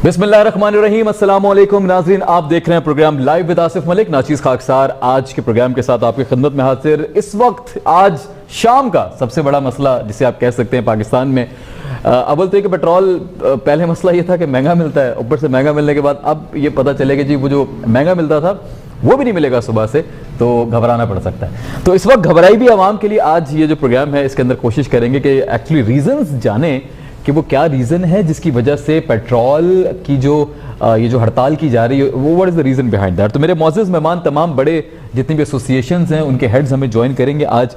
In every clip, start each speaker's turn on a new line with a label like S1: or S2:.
S1: बिस्मिल्लाहिर्रहमानिर्रहीम, अस्सलाम वालेकुम नाज़रीन, आप देख रहे हैं program live with Asif Malik. नाचीज़ खाकसार आज के प्रोग्राम के साथ आपकी खिदमत में हाजिर। इस वक्त आज शाम का सबसे बड़ा मसला जिसे आप कह सकते हैं पाकिस्तान में, अव्वल तो कि पेट्रोल, पहले मसला ये था कि महंगा मिलता है, ऊपर से महंगा मिलने के बाद अब ये पता चलेगा जी वो जो महंगा मिलता था वो भी नहीं मिलेगा सुबह से, तो घबराना पड़ सकता है। तो इस वक्त घबराई भी आवाम के लिए आज ये जो प्रोग्राम है इसके अंदर कोशिश करेंगे कि एक्चुअली रीजंस जाने कि वो क्या रीज़न है जिसकी वजह से पेट्रोल की जो ये जो हड़ताल की जा रही है वो what is the reason behind that. तो मेरे मौजूद मेहमान तमाम बड़े जितनी भी एसोसिएशंस हैं उनके हेड्स हमें ज्वाइन करेंगे आज।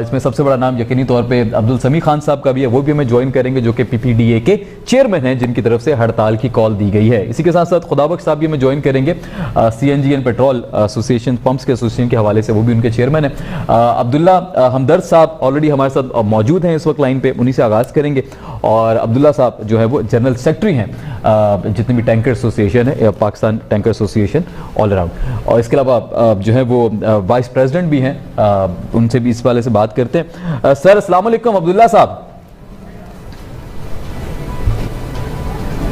S1: इसमें सबसे बड़ा नाम यकीनी तौर पे अब्दुल समी खान साहब का भी है, वो भी हमें ज्वाइन करेंगे जो कि PPDA के चेयरमैन हैं जिनकी तरफ से हड़ताल की कॉल दी गई है। इसी के साथ साथ खुदाबख्श साहब भी हमें ज्वाइन करेंगे, CNG and petrol association, pumps के एसोसिएशन के हवाले से, वो भी उनके चेयरमैन हैं। अब्दुल्ला हमदर्द साहब ऑलरेडी हमारे साथ मौजूद हैं इस वक्त लाइन पे, उन्हीं से आगाज़ करेंगे। और अब्दुल्ला साहब जो है वो जनरल सेक्रेटरी हैं जितनी भी टैंकर एसोसिएशन है, Pakistan tanker association all around. और इसके अलावा जो है वो वाइस प्रेसिडेंट भी हैं, उनसे भी इस वाले से बात करते हैं। सर अस्सलाम वालेकुम अब्दुल्ला साहब।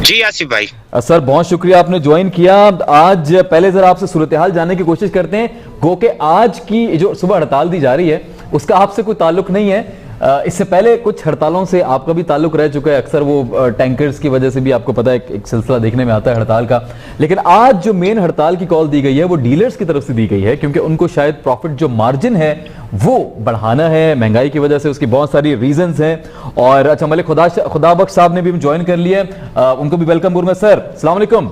S2: जी आसिफ भाई।
S1: सर बहुत शुक्रिया आपने ज्वाइन किया। आज पहले जरा आपसे सूरत हाल जानने की कोशिश करते हैं। गो के आज की जो सुबह हड़ताल दी जा रही है उसका आपसे कोई ताल्लुक नहीं है, इससे पहले कुछ हड़तालों से आपका भी ताल्लुक रह चुका है। अक्सर वो टैंकर्स की वजह से भी आपको पता है एक सिलसिला देखने में आता है हड़ताल का। लेकिन आज जो मेन हड़ताल की कॉल दी गई है वो डीलर्स की तरफ से दी गई है, क्योंकि उनको शायद प्रॉफिट जो मार्जिन है वो बढ़ाना है महंगाई की वजह से, उसकी बहुत सारी रीजंस हैं। और अच्छा मलिक खुदाबख्श साहब ने भी ज्वाइन कर लिया, उनको भी वेलकम करूंगा। सर अस्सलाम वालेकुम।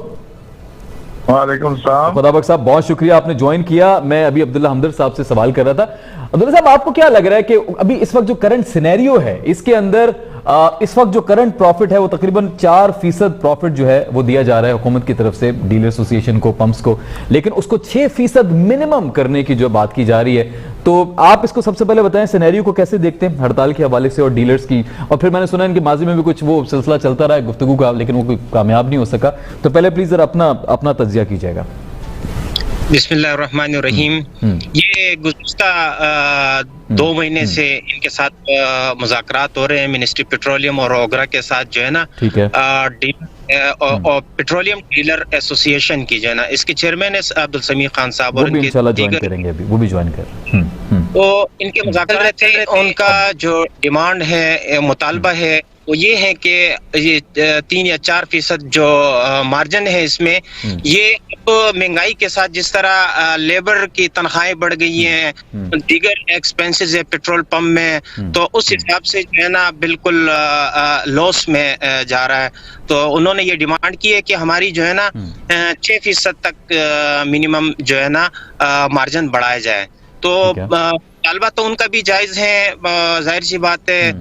S3: वालेकुम सलाम।
S1: खुदाबख्श साहब बहुत शुक्रिया आपने ज्वाइन किया। मैं अभी अब्दुल्ला हमदर्द साहब से सवाल कर रहा था। अब्दुल्ला साहब आपको क्या लग रहा है कि अभी इस वक्त जो करंट सिनेरियो है इसके अंदर इस वक्त जो करंट प्रॉफिट है वो तकरीबन 4% प्रॉफिट जो है वो दिया जा रहा है हुकूमत की तरफ से डीलर एसोसिएशन को, पंप्स को, लेकिन उसको 6% मिनिमम करने की जो बात की जा रही है। तो आप इसको सबसे पहले बताएं सिनेरियो को कैसे देखते हैं हड़ताल के हवाले से और डीलर्स की। और फिर मैंने सुना इनके माजी में भी कुछ वो सिलसिला चलता रहा है गुफ्तगू का, लेकिन वो कोई कामयाब नहीं हो सका। तो पहले प्लीज जरा अपना तज्जिया कीजिएगा।
S2: बिस्मिल्लाहिर्रहमानिर्रहीम। ये गुज़िश्ता 2 महीने से इनके साथ मुज़ाकरात हो रहे हैं मिनिस्ट्री पेट्रोलियम और ओगरा के साथ, जो है ना,
S1: ठीक है,
S2: और पेट्रोलियम डीलर एसोसिएशन की, जो है ना, इसके चेयरमैन है अब्दुल समी खान साहब, और
S1: इनके ज्वाइन करेंगे अभी, वो भी ज्वाइन कर।
S2: तो इनके मुज़ाकरात थे, उनका जो डिमांड है, मुतालबा है, वो ये है कि ये 3 या 4% जो मार्जिन है इसमें, ये महंगाई के साथ जिस तरह लेबर की तनख्वाहें बढ़ गई हैं, दीगर एक्सपेंसेस है पेट्रोल पंप में, तो उस हिसाब से जो है ना बिल्कुल लॉस में जा रहा है। तो उन्होंने ये डिमांड की है कि हमारी जो है ना 6% तक मिनिमम जो है ना मार्जिन बढ़ाया जाए। तो तालबा तो उनका भी जायज है, जाहिर सी बात है,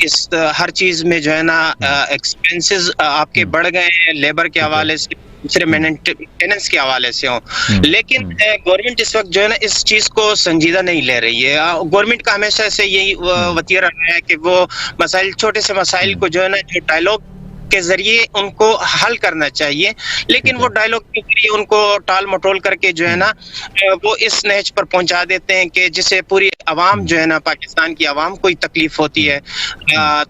S2: इस हर चीज में जो है ना एक्सपेंसेस आपके बढ़ गए हैं, लेबर के हवाले से, दूसरे मेंटेनेंस के हवाले से हो। लेकिन गवर्नमेंट इस वक्त जो है ना इस चीज को संजीदा नहीं ले रही है। गवर्नमेंट का हमेशा से यही वतीरा रहा है कि वो मसाइल, छोटे से मसाइल को जो है ना जो डायलॉग के जरिए उनको हल करना चाहिए, लेकिन वो डायलॉग के जरिए उनको टाल मटोल करके जो है ना वो इस नहज पर पहुंचा देते हैं कि जिससे पूरी अवाम जो है ना, पाकिस्तान की अवाम को तकलीफ होती है।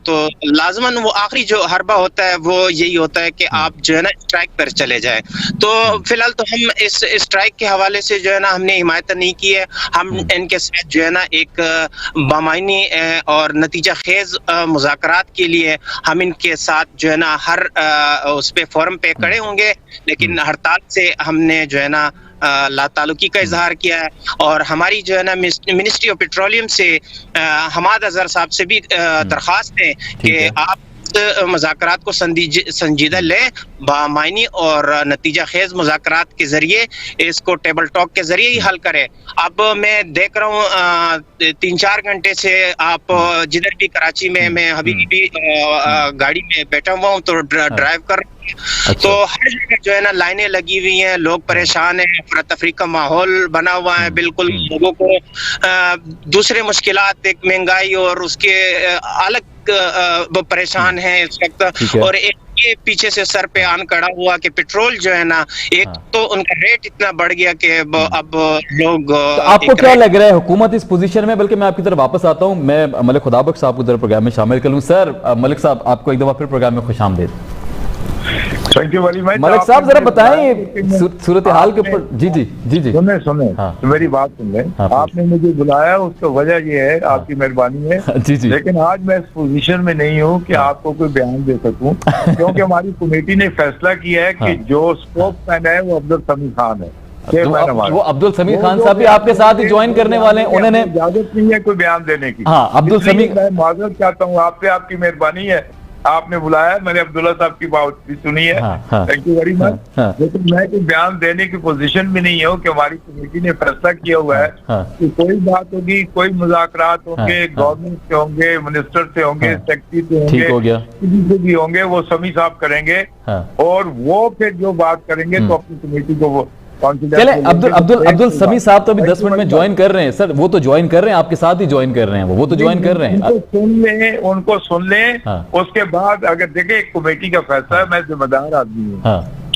S2: तो लाजमन वो आखिरी जो हरबा होता है वो यही होता है कि आप जो है ना स्ट्राइक पर चले जाए। तो फिलहाल तो हम इस स्ट्राइक के हवाले से जो है ना हमने हिमायत नहीं की है। हम इनके साथ जो है ना एक बामायनी और नतीजा खेज मुज़ाकरात के लिए हम इनके साथ जो है ना हर उस पे फोरम पे खड़े होंगे, लेकिन हड़ताल से हमने जो है ना लाताल्लुकी का इजहार किया है। और हमारी जो है ना मिनिस्ट्री ऑफ पेट्रोलियम से हमाद अजहर साहब से भी दरख्वास्त है कि आप मुज़ाकरात को संजीदा लें, बामायनी और नतीजा खेज मुज़ाकरात के जरिए इसको टेबल टॉक के जरिए ही हल करें। अब मैं देख रहा हूँ 3-4 घंटे से आप जिधर भी कराची में, मैं अभी भी गाड़ी में बैठा हुआ हूँ तो ड्राइव कर रहा हूँ, तो हर जगह जो है ना लाइनें लगी हुई हैं, लोग परेशान हैं, अफरा तफरी का माहौल बना हुआ है। बिल्कुल लोगों को दूसरे मुश्किलात, एक महंगाई और उसके अलग परेशान है इस वक्त। और एक ये पीछे से सर पे आन खड़ा हुआ कि पेट्रोल जो है ना, एक तो उनका रेट इतना बढ़ गया कि अब लोग।
S1: तो आपको क्या लग रहा है हुकूमत इस पोजीशन में? बल्कि मैं आपकी तरफ वापस आता हूं, मैं मलिक खुदाबख्श साहब को प्रोग्राम में शामिल कर लूं। सर मलिक साहब, आपको एक दफा फिर प्रोग्राम में खुशामदीद।
S3: Thank you very much.
S1: Malik साहब जरा बताएं सूरत हाल के ऊपर। जी जी जी जी
S3: सुने
S1: हाँ।
S3: तो मेरी बात सुन लें।
S1: हाँ,
S3: आपने मुझे बुलाया, उसका वजह ये है, आपकी मेहरबानी है।
S1: जी जी
S3: लेकिन आज मैं इस पोजीशन में नहीं हूँ कि आपको कोई बयान दे सकूं, क्योंकि हमारी कमेटी ने फैसला किया है कि जो स्पोक्समैन है वो अब्दुल समीर खान है।
S1: वो अब्दुल समीर खान साहब भी आपके साथ ही ज्वाइन करने वाले हैं। उन्होंने
S3: इजाजत नहीं है कोई बयान देने की।
S1: हाँ, अब्दुल समीर,
S3: मैं माजरत चाहता हूँ आपसे, आपकी मेहरबानी है, आपने बुलाया, मैंने अब्दुल्ला साहब की बात भी सुनी है। Thank you very much. लेकिन मैं कोई बयान देने की पोजीशन में नहीं हूँ कि हमारी कमेटी ने फैसला किया हुआ है कि कोई बात होगी, कोई मुज़ाकरात होंगे, गवर्नमेंट से होंगे, मिनिस्टर से होंगे, सेक्रेटरी से होंगे, किसी से भी होंगे, वो समी साहब करेंगे और वो फिर जो बात करेंगे तो अपनी कमेटी को वो
S1: चले। अब्दुल समी साहब तो अभी 10 मिनट में ज्वाइन कर रहे हैं सर, वो तो ज्वाइन कर रहे हैं, आपके साथ ही ज्वाइन कर रहे हैं, वो तो ज्वाइन कर रहे हैं।
S3: उनको सुन लें। उसके बाद अगर देखें कमेटी का फैसला है, मैं जिम्मेदार आदमी हूँ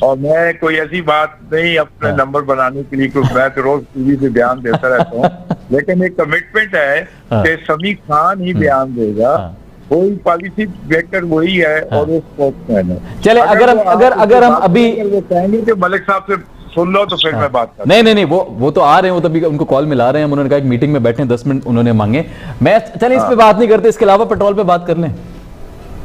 S3: और मैं कोई ऐसी बात नहीं अपने नंबर बनाने के लिए, क्योंकि मैं तो रोज टीवी पे बयान देता रहता हूँ, लेकिन एक कमिटमेंट है कि समी खान ही बयान देगा, कोई पॉलिसी मेकर वही है और वो स्पोक्समैन है।
S1: चले अगर हम अभी
S3: वो कहेंगे कि मलिक साहब से सुन लो तो फिर मैं बात कर।
S1: नहीं वो तो आ रहे हैं, वो तभी उनको कॉल मिला रहे हैं। उन्होंने कहा एक मीटिंग में बैठे 10 मिनट उन्होंने मांगे। मैं चले इस पे बात नहीं करते, इसके अलावा पेट्रोल पे बात कर लें।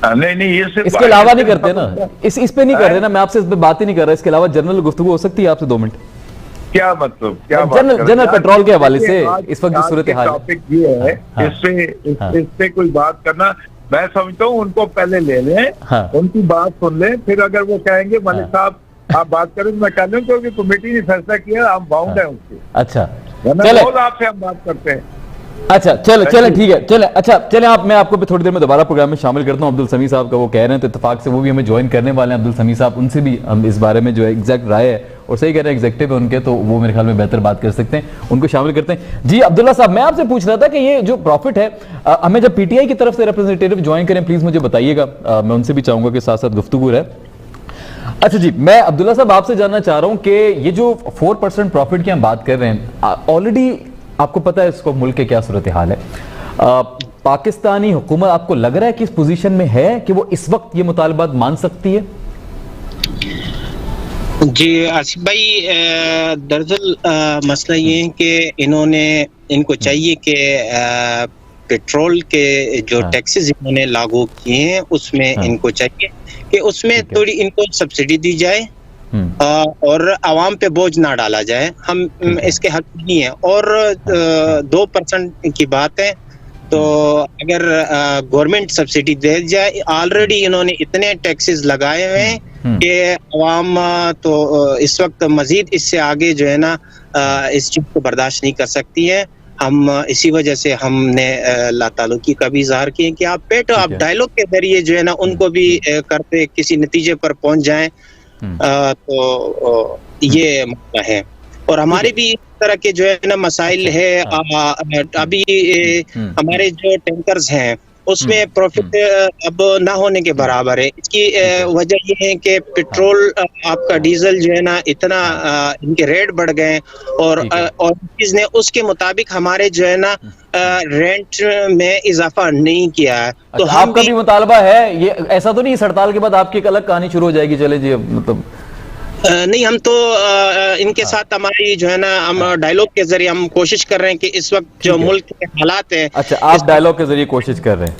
S3: नहीं
S1: इसके अलावा नहीं करते ना, इस पे नहीं कर रहे ना, मैं आपसे इस पे बात ही नहीं कर रहा। इसके अलावा जनरल गुफ्तगू हो सकती है आपसे 2 मिनट?
S3: क्या मतलब, क्या
S1: जनरल पेट्रोल के हवाले से इस वक्त सूरत हाल
S3: टॉपिक ये है, इस पे कोई बात करना, मैं समझता हूँ उनको पहले ले लें, उनकी बात सुन लें, फिर अगर वो कहेंगे मलिक साहब आप बात करें तो मैं कह लूँ, क्योंकि कमेटी ने फैसला किया, हम बाउंड है उससे।
S1: अच्छा
S3: चले, आपसे हम बात करते हैं।
S1: अच्छा चले ठीक है, चले अच्छा चले मैं आपको भी थोड़ी देर में दोबारा प्रोग्राम में शामिल करता हूं। अब्दुल समीर साहब का वो कह रहे हैं तो इत्तेफाक से वो भी हमें ज्वाइन करने वाले हैं। अब्दुल समीर साहब, उनसे भी हम इस बारे में जो है एग्जैक्ट राय है और सही कह रहे हैं, एग्जेक्टिव है उनके, तो वो मेरे ख्याल में बेहतर बात कर सकते हैं, उनको शामिल करते हैं। जी अब्दुल्ला साहब, मैं आपसे पूछ रहा था कि ये जो प्रॉफिट है, हमें जब पीटीआई की तरफ से रिप्रेजेंटेटिव ज्वाइन करें प्लीज मुझे बताइएगा, मैं उनसे भी चाहूंगा कि साथ साथ गुफ्तगू रहे। अच्छा जी, मैं अब्दुल्ला साहब आपसे जानना चाह रहा हूं कि ये जो 4% प्रॉफिट की हम बात कर रहे हैं, ऑलरेडी आपको पता है इसको मुल्क के क्या सूरत हाल है। पाकिस्तानी हुकूमत आपको लग रहा है कि इस पोजीशन में है कि वो इस वक्त ये मुतालबात मान सकती है?
S2: जी आसिफ भाई, दरअसल मसला ये है कि इनको चाहिए कि पेट्रोल के जो टैक्सेस इन्होंने लागू किए हैं उसमें इनको चाहिए कि उसमें थोड़ी इनको सब्सिडी दी जाए और आवाम पे बोझ ना डाला जाए। हम इसके हक नहीं है। और 2% की बात है तो अगर गवर्नमेंट सब्सिडी दे जाए, ऑलरेडी इन्होंने इतने टैक्सेस लगाए हुए हैं कि आवाम तो इस वक्त मजीद इससे आगे जो है ना इस चीज को बर्दाश्त नहीं कर सकती है। हम इसी वजह से हमने लातालुकी का भी इजहार किया कि आप डायलॉग के जरिए जो है ना उनको भी करते किसी नतीजे पर पहुंच जाएं, तो ये मसला है। और हमारे भी इस तरह के जो है ना मसाइल है। अभी हमारे जो टैंकर्स हैं उसमें प्रॉफिट अब ना होने के बराबर है। इसकी वजह ये है कि पेट्रोल आपका डीजल जो है ना इतना इनके रेट बढ़ गए और चीज ने उसके मुताबिक हमारे जो है ना रेंट में इजाफा नहीं किया है। तो
S1: अच्छा, आपका भी मुतालबा है ये? ऐसा तो नहीं हड़ताल के बाद आपकी एक अलग कहानी शुरू हो जाएगी? चले जी, मतलब
S2: नहीं, हम तो इनके साथ हमारी जो है ना हम डायलॉग के जरिए हम कोशिश कर रहे हैं कि इस वक्त जो मुल्क के हालात हैं।
S1: अच्छा, आप डायलॉग के जरिए कोशिश कर रहे हैं?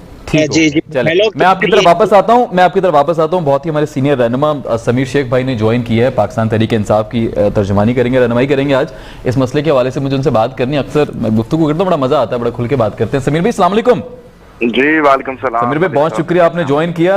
S2: जी जी,
S1: मैं आपकी तरफ वापस आता हूं। बहुत ही हमारे सीनियर रहनुमा समीर शेख भाई ने ज्वाइन किया है, पाकिस्तान तहरीक इंसाफ की तर्जुमानी करेंगे, रहनुमाई करेंगे आज इस मसले के हवाले से। मुझे उनसे बात करनी, अक्सर गुफ्तगू करता हूं, बड़ा मजा आता है, बड़ा खुल के बात करते हैं। समीर भाई अस्सलाम वालेकुम।
S4: जी वालेकुम सलाम।
S1: समीर भाई बहुत शुक्रिया आपने ज्वाइन किया।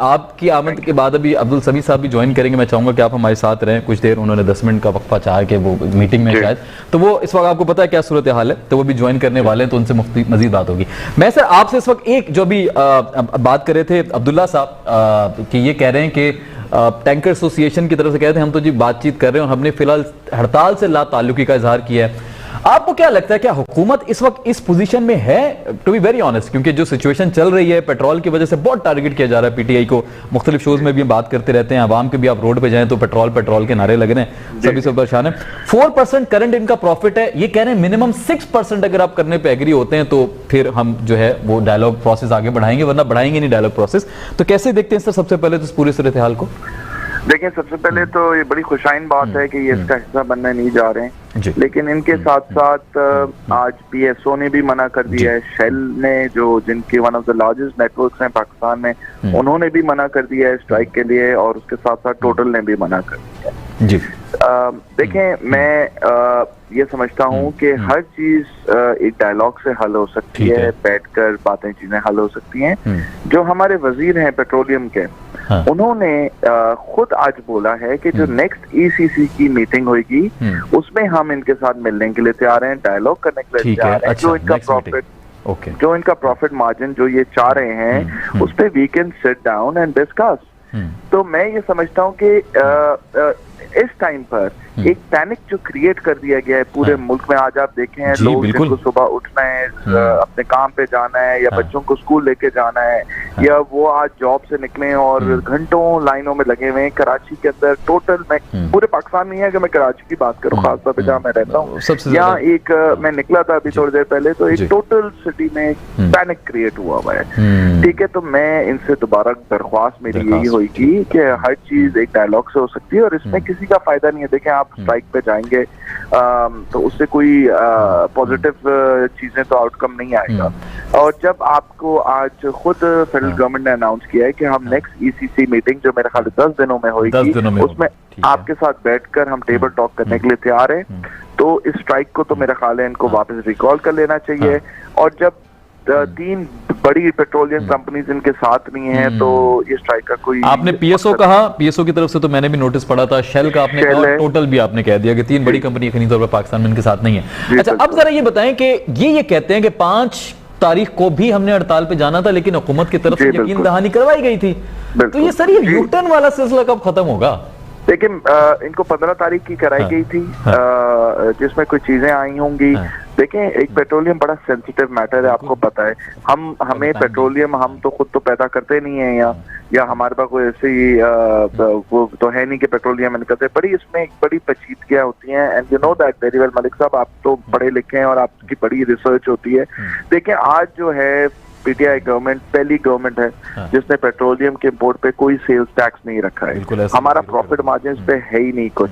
S1: आपकी आमद के बाद अभी अब्दुल समीर साहब भी ज्वाइन करेंगे। मैं चाहूंगा कि आप हमारे साथ रहें कुछ देर। उन्होंने 10 मिनट का वक्फा चाहा कि वो मीटिंग में शायद, तो वो इस वक्त आपको पता है क्या सूरत हाल है, तो वो भी ज्वाइन करने वाले हैं, तो उनसे मजीद बात होगी। मैं सर आपसे इस वक्त एक जो भी बात कर रहे थे अब्दुल्ला साहब कि ये कह रहे हैं कि टैंकर एसोसिएशन की तरफ से कहते हैं हम तो जी बातचीत कर रहे हैं और हमने फिलहाल हड़ताल से ला ताल्लुकी का इजहार किया है। आपको क्या लगता है, क्या हुकूमत इस वक्त इस पोजीशन में है? टू बी वेरी ऑनेस्ट, क्योंकि जो सिचुएशन चल रही है पेट्रोल की वजह से बहुत टारगेट किया जा रहा है पीटीआई को। मुख्तलिफ शोज में भी हम बात करते रहते हैं, आवाम के भी आप रोड पे जाएं तो पेट्रोल के नारे लग रहे हैं, सभी सब परेशान है। 4% करंट इनका प्रॉफिट है, ये कह रहे हैं मिनिमम 6% अगर आप करने पे एग्री होते हैं तो फिर हम जो है वो डायलॉग प्रोसेस आगे बढ़ाएंगे, वरना बढ़ाएंगे नहीं डायलॉग प्रोसेस। तो कैसे देखते हैं सर सबसे पहले तो इस पूरी सूरत हाल को?
S4: देखिए, सबसे पहले तो ये बड़ी खुशाइन बात है कि ये इसका हिस्सा बनने नहीं जा रहे हैं, लेकिन इनके साथ साथ आज PSO ने भी मना कर दिया है, शेल ने जो जिनके one of the largest networks हैं पाकिस्तान में, उन्होंने भी मना कर दिया है स्ट्राइक के लिए, और उसके साथ साथ टोटल ने भी मना कर दिया है जी। देखें, मैं ये समझता हूँ कि हर चीज एक डायलॉग से हल हो सकती है, बैठकर बातें चीजें हल हो सकती हैं। जो हमारे वजीर हैं पेट्रोलियम के, उन्होंने खुद आज बोला है कि जो नेक्स्ट ECC की मीटिंग होगी उसमें हम इनके साथ मिलने के लिए तैयार हैं, डायलॉग करने के लिए तैयार हैं। जो इनका प्रॉफिट मार्जिन जो ये चाह रहे हैं उस पर we can sit down and discuss. तो मैं ये समझता हूँ कि इस टाइम पर एक पैनिक जो क्रिएट कर दिया गया है पूरे मुल्क में। आज आप देखें हैं लोग जिनको सुबह उठना है, अपने काम पे जाना है, या बच्चों को स्कूल लेके जाना है, या वो आज जॉब से निकले और घंटों लाइनों में लगे हुए हैं। कराची के अंदर टोटल, मैं पूरे पाकिस्तान नहीं है कि मैं कराची की बात करूँ, खासतौर पे जहाँ मैं रहता हूँ, यहाँ एक मैं निकला था अभी थोड़ी देर पहले, तो एक टोटल सिटी में पैनिक क्रिएट हुआ है। ठीक है, तो मैं इनसे दोबारा दरख्वास्त मेरी यही होगी कि हर चीज एक डायलॉग से हो सकती है और इसमें किसी का फायदा नहीं है। देखें, आप स्ट्राइक पे जाएंगे तो उससे कोई पॉजिटिव चीजें तो आउटकम नहीं आएगा। और जब आपको आज खुद फेडरल गवर्नमेंट ने अनाउंस किया है कि हम नेक्स्ट ECC मीटिंग जो मेरे ख्याल 10 दिनों में होगी, उसमें आपके साथ बैठकर हम टेबल टॉक करने के लिए तैयार हैं, तो इस स्ट्राइक को तो मेरा ख्याल है इनको वापस रिकॉल कर लेना चाहिए। और जब 3 बड़ी पेट्रोलियम कंपनीज इनके साथ नहीं है तो ये स्ट्राइक का कोई, आपने
S1: PSO कहा, PSO की तरफ से तो मैंने भी नोटिस पढ़ा था, शेल का आपने कहा, टोटल भी आपने कह दिया कि 3 बड़ी कंपनी यकीनी तौर पर पाकिस्तान में इनके साथ नहीं है। अच्छा, अब जरा ये बताएं कि ये कहते हैं कि 5 तारीख को भी हमने हड़ताल पे जाना था, लेकिन हुकूमत की तरफ से यकीन दहानी करवाई गई थी, तो ये सर ये यूटर्न वाला सिलसिला कब खत्म होगा?
S4: देखिए, इनको 15 तारीख की कराई गई थी, जिसमें कुछ चीजें आई होंगी। देखें, एक पेट्रोलियम बड़ा सेंसिटिव मैटर है, आपको पता है। हमें पेट्रोलियम हम तो खुद तो पैदा करते नहीं है या हमारे पास कोई ऐसी वो तो है नहीं कि पेट्रोलियम निकलते। बड़ी इसमें एक बड़ी पेचीदगियां होती हैं, and you know that very well Malik साहब, आप तो पढ़े लिखे हैं और आपकी बड़ी रिसर्च होती है। देखिए, आज जो है PTI गवर्नमेंट पहली गवर्नमेंट है जिसने पेट्रोलियम के इम्पोर्ट पे कोई सेल्स टैक्स नहीं रखा है। हमारा प्रॉफिट मार्जिन पे है ही नहीं कुछ।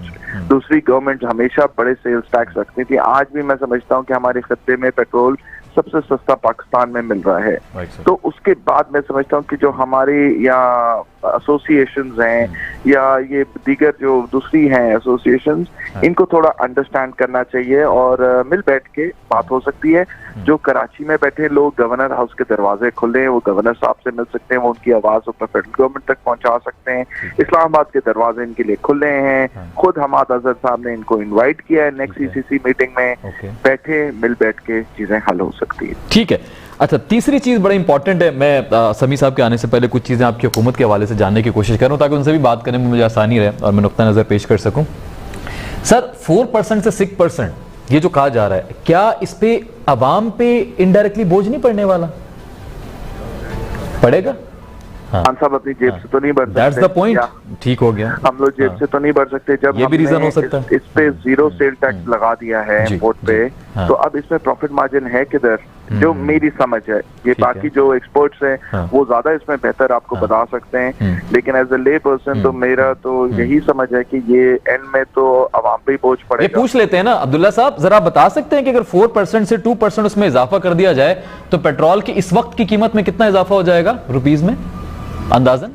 S4: दूसरी गवर्नमेंट हमेशा बड़े सेल्स टैक्स रखती थी। आज भी मैं समझता हूँ कि हमारे खत्ते में पेट्रोल सबसे सस्ता पाकिस्तान में मिल रहा है। तो उसके बाद मैं समझता हूँ कि जो हमारे यहाँ एसोसिएशंस हैं या ये दीगर जो दूसरी हैं एसोसिएशंस, इनको थोड़ा अंडरस्टैंड करना चाहिए और मिल बैठ के बात हो सकती है। जो कराची में बैठे लोग, गवर्नर हाउस के दरवाजे खुले हैं, वो गवर्नर साहब से मिल सकते हैं, वो उनकी आवाज ऊपर फेडरल गवर्नमेंट तक पहुंचा सकते हैं। इस्लामाबाद के दरवाजे इनके लिए खुले हैं। खुद हमाद अजहर साहब ने इनको इन्वाइट किया है नेक्स्ट ECC मीटिंग में। बैठे, मिल बैठ के चीजें हल हो सकती है।
S1: ठीक है। अच्छा, तीसरी चीज बड़ा इंपॉर्टेंट है, मैं समी साहब के आने से पहले कुछ चीजें आपकी हुकूमत के हवाले से जानने की कोशिश करूं ताकि उनसे भी बात करने में मुझे आसानी रहे और मैं नुक्ता नजर पेश कर सकूं। सर, 4% से 6% ये जो कहा जा रहा है, क्या इस पे अवाम पे इनडायरेक्टली बोझ नहीं पड़ने वाला? पड़ेगा?
S4: खान साहब अपनी जेब से तो नहीं बढ़ सकते।
S1: That's the point. ठीक हो गया,
S4: हम लोग जेब से तो नहीं बढ़ सकते। जब
S1: ये भी रीजन हो सकता है।
S4: इस पे 0 सेल टैक्स लगा दिया है इंपोर्ट पे, तो अब इसमें प्रॉफिट मार्जिन है किधर? जो मेरी समझ है, ये बाकी जो एक्सपर्ट्स हैं वो ज्यादा इसमें बेहतर आपको बता सकते हैं, लेकिन एज ए ले पर्सन तो मेरा तो यही समझ है कि ये एंड में तो आवाम पे ही बोझ पड़ेगा।
S1: ये पूछ लेते हैं ना अब्दुल्ला साहब, जरा बता सकते हैं कि अगर 4% से 2% उसमें इजाफा कर दिया जाए तो पेट्रोल की इस वक्त की कीमत में कितना इजाफा हो जाएगा रुपीज में अंदाजन?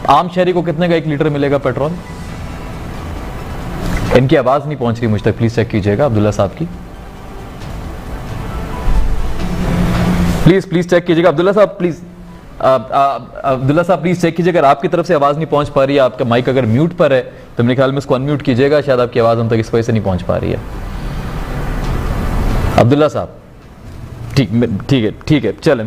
S1: आम शहरी को कितने का 1 लीटर मिलेगा पेट्रोल? इनकी आवाज नहीं पहुंच रही मुझ तक, प्लीज चेक कीजिएगा अब्दुल्ला साहब की, प्लीज चेक कीजिएगा अब्दुल्ला साहब, प्लीज अब्दुल्ला साहब प्लीज चेक कीजिए। अगर आपकी तरफ से आवाज नहीं पहुंच पा रही है, आपका माइक अगर म्यूट पर है तो मेरे ख्याल में इसको अनम्यूट कीजिएगा, शायद आपकी आवाज हम तक इस वजह से नहीं पहुंच पा रही है। अब्दुल्ला साहब, ठीक है, चलें।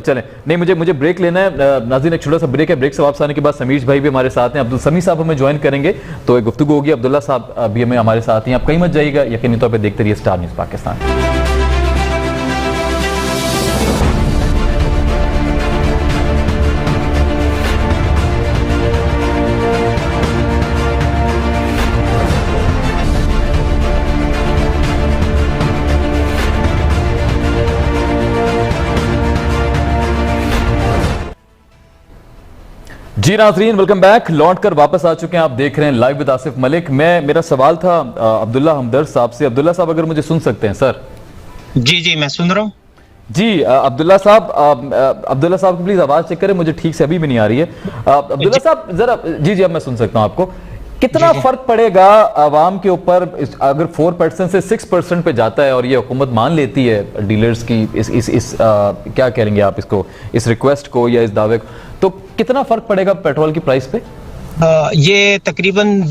S1: नहीं, मुझे ब्रेक लेना है नाज़रीन, एक छोटा सा ब्रेक है। ब्रेक से वापस आने के बाद समीर भाई भी हमारे साथ हैं, अब्दुल समी साहब हमें ज्वाइन करेंगे, तो एक गुफ्तगू होगी। अब्दुल्ला साहब भी हमें हमारे साथ हैं, आप कहीं मत जाइएगा, यकीनी तौर पर देखते रहिए स्टार न्यूज़ पाकिस्तान। जी नाज़रीन, वेलकम बैक। लौट कर वापस आ चुके हैं, आप देख रहे हैं लाइव विद आसिफ मलिक। मेरा सवाल था अब्दुल्ला हमदर्द साहब से। अब्दुल्ला साहब अगर मुझे सुन सकते हैं सर।
S2: जी मैं सुन रहा हूँ
S1: जी। अब्दुल्ला साहब प्लीज आवाज चेक करें, मुझे ठीक से अभी भी नहीं आ रही है। अब्दुल्ला साहब जरा जी अब मैं सुन सकता हूं आपको। कितना फर्क पड़ेगा आवाम के ऊपर अगर 4% से 6% पे जाता है और ये हुकूमत मान लेती है डीलर्स की इस क्या कहेंगे आप इसको, इस रिक्वेस्ट को या इस दावे को, तो कितना फर्क पड़ेगा पेट्रोल की प्राइस पे?
S2: ये तकरीबन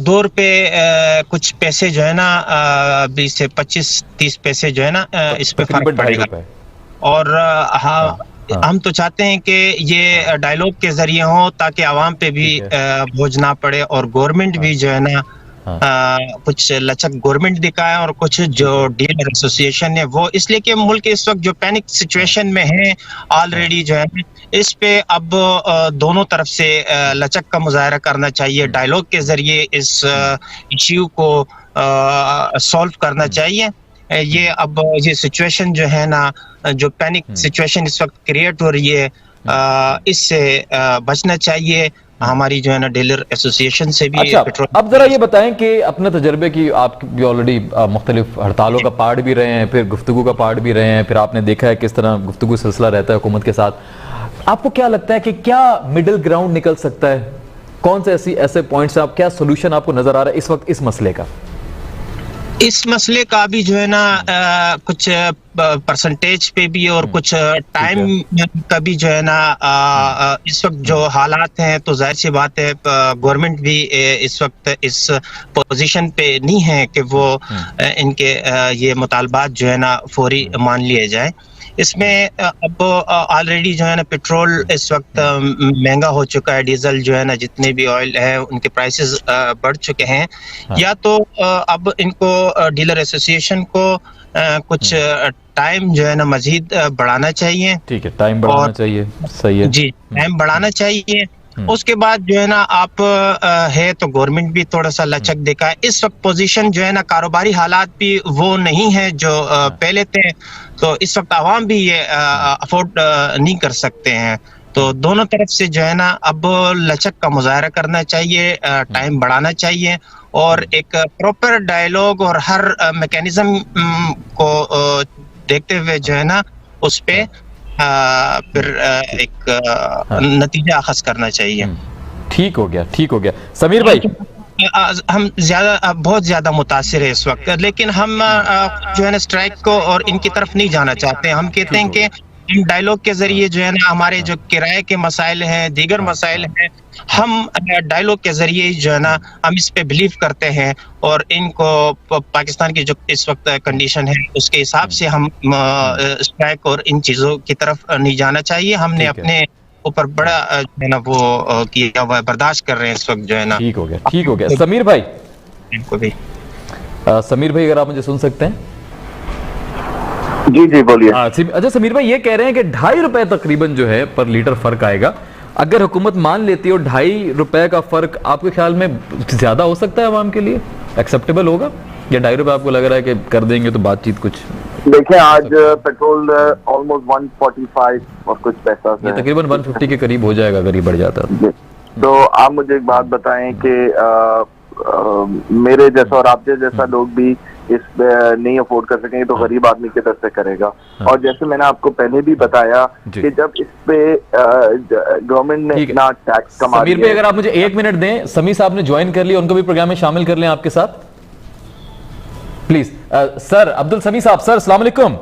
S2: 2 रुपए कुछ पैसे जो है ना, 20 से 25-30 पैसे जो है ना, इस पे फर्क पड़ेगा। और हाँ, हम तो चाहते हैं कि ये डायलॉग के जरिए हो ताकि आवाम पे भी बोझ ना पड़े और गवर्नमेंट भी जो है ना कुछ लचक गवर्नमेंट दिखाए और कुछ जो डीलर एसोसिएशन है वो, इसलिए कि मुल्क इस वक्त जो पैनिक सिचुएशन में है ऑलरेडी जो है, इस पे अब दोनों तरफ से लचक का मुजाहरा करना चाहिए, डायलॉग के जरिए इस इश्यू को सॉल्व करना चाहिए। ये अब ये सिचुएशन जो है ना, जो पैनिक सिचुएशन इस वक्त क्रिएट हो रही है, इससे बचना चाहिए। हमारी जो है ना डीलर एसोसिएशन से भी
S1: अच्छा, अब जरा ये बताएं कि अपने तजर्बे की, आप भी ऑलरेडी मुख्तलिफ हड़तालों का पार्ट भी रहे हैं, फिर गुफ्तगू का पार्ट भी रहे हैं, फिर आपने देखा है किस तरह गुफ्तगू सिलसिला रहता है हुकूमत के साथ। आपको क्या लगता है कि क्या मिडिल ग्राउंड निकल सकता है? कौन से ऐसे पॉइंट्स, आप क्या सोल्यूशन आपको नजर आ रहा है इस वक्त इस मसले का?
S2: इस मसले का भी जो है ना कुछ परसेंटेज पे भी और कुछ टाइम का भी जो है ना, इस वक्त जो हालात हैं तो जाहिर सी बात है गवर्नमेंट भी इस वक्त इस पोजीशन पे नहीं है कि वो इनके ये मुतालबात जो है ना फौरी मान लिए जाए। इसमें अब ऑलरेडी जो है ना पेट्रोल इस वक्त महंगा हो चुका है, डीजल जो है ना जितने भी ऑयल है उनके प्राइसेस बढ़ चुके हैं। या तो अब इनको डीलर एसोसिएशन को कुछ टाइम जो है ना मजीद बढ़ाना चाहिए।
S1: ठीक है, टाइम बढ़ाना चाहिए, सही है
S2: जी, टाइम बढ़ाना चाहिए। उसके बाद जो है ना आप है तो गवर्नमेंट भी थोड़ा सा लचक दिखाए। इस वक्त पोजीशन जो है ना, कारोबारी हालात भी वो नहीं है जो पहले थे, तो इस वक्त आवाम भी ये अफोर्ड नहीं कर सकते हैं। तो दोनों तरफ से जो है ना अब लचक का मुजाहरा करना चाहिए, टाइम बढ़ाना चाहिए और एक प्रॉपर डायलॉग और हर मैकेनिज्म को देखते हुए जो है ना उस पे फिर एक नतीजा अखज़ करना चाहिए।
S1: ठीक हो गया। समीर भाई,
S2: हम बहुत ज्यादा मुतासिर है इस वक्त, लेकिन हम जो है ना स्ट्राइक को और इनकी तरफ नहीं जाना चाहते। हम कहते हैं कि इन डायलॉग के जरिए जो है ना हमारे जो किराए के मसाइल हैं, दीगर मसाइल हैं, हम डायलॉग के जरिए जो है ना हम इस पे बिलीव करते हैं और इनको पाकिस्तान की जो इस वक्त कंडीशन है उसके हिसाब से हम स्ट्राइक और इन चीजों की तरफ नहीं जाना चाहिए। हमने अपने ऊपर बड़ा जो है ना वो किया हुआ, बर्दाश्त कर रहे हैं इस वक्त जो है ना।
S1: ठीक हो गया। समीर भाई,
S2: इनको भी
S1: समीर भाई अगर आप मुझे सुन सकते हैं।
S4: जी बोलिए।
S1: अच्छा समीर भाई, ये कह रहे हैं कि 2.5 रुपए तकरीबन जो है पर लीटर फर्क आएगा। अगर हुकूमत मान लेती है और 2.5 रुपए का फर्क आपके ख्याल में ज्यादा हो सकता है आवाम के लिए, एक्सेप्टेबल होगा? या 2.5 रुपए आपको लग रहा है कि कर देंगे तो बातचीत कुछ?
S4: देखिए, आज पेट्रोल ऑलमोस्ट 145 और कुछ पैसा से
S1: तकरीबन 150 के करीब हो जाएगा अगर ये बढ़ जाता है।
S4: तो आप मुझे एक बात बताएं कि मेरे जैसा और आप जैसा लोग भी इस नहीं अफोर्ड कर सकेंगे तो गरीब आदमी के तरफ से करेगा। और जैसे मैंने आपको पहले भी बताया कि जब इस पे गवर्नमेंट ने इतना टैक्स कमा
S1: समीर भाई, अगर आप मुझे 1 मिनट दें, समी साहब ने ज्वाइन कर लिया, उनको भी प्रोग्राम में शामिल कर लें आपके साथ प्लीज। सर अब्दुल समी साहब, सर अस्सलाम वालेकुम।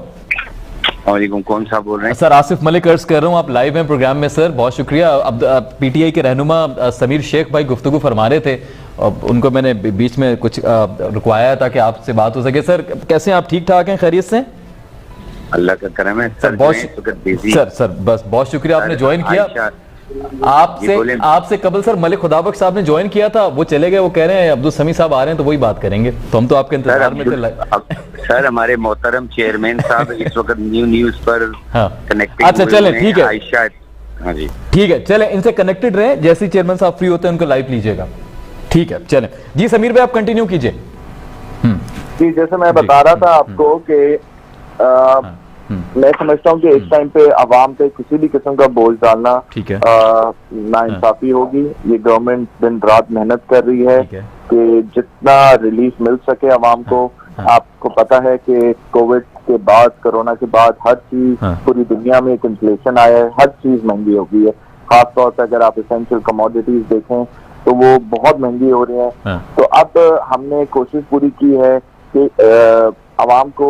S5: वालेकुम, कौन साहब बोल रहे हैं?
S1: सर आसिफ मलिक अर्ज कर रहा हूँ, आप लाइव हैं प्रोग्राम में सर, बहुत शुक्रिया। अब पीटीआई के रहनुमा समीर शेख भाई गुफ्तगू फरमा रहे थे, उनको मैंने बीच में कुछ रुकवाया ताकि आपसे बात हो सके। सर कैसे हैं आप? ठीक ठाक हैं, खैरियत से?
S5: अल्लाह का करम है सर।
S1: सर बस बहुत शुक्रिया, आपने ज्वाइन किया। आपसे कबल सर मलिक खुदाबख्श साहब ने ज्वाइन किया था, वो चले गए, वो कह रहे हैं अब्दुल समी साहब आ रहे हैं तो वही बात करेंगे, तो हम तो आपके इंतजार में थे।
S5: सर हमारे मोहतरम चेयरमैन साहब इस वक्त न्यूज पर कनेक्टेड।
S1: अच्छा चले, ठीक है।
S5: हाँ जी
S1: ठीक है, चले इनसे कनेक्टेड रहे, जैसे चेयरमैन साहब फ्री होते हैं उनको लाइव लीजिएगा। ठीक है, चले जी। समीर भाई आप कंटिन्यू कीजिए।
S4: जी, जैसे मैं बता रहा था आपको कि मैं समझता हूँ कि इस टाइम पे आवाम पे किसी भी किस्म का बोझ डालना नाइंसाफी होगी। ये गवर्नमेंट दिन रात मेहनत कर रही है कि जितना रिलीफ मिल सके आवाम को। आपको पता है कि कोविड के बाद, कोरोना के बाद हर चीज पूरी दुनिया में एक इन्फ्लेशन आया है, हर चीज महंगी हो गई है। खासतौर पर अगर आप एसेंशियल कमोडिटीज देखें तो वो बहुत महंगी हो रही हैं। तो अब हमने कोशिश पूरी की है कि आवाम को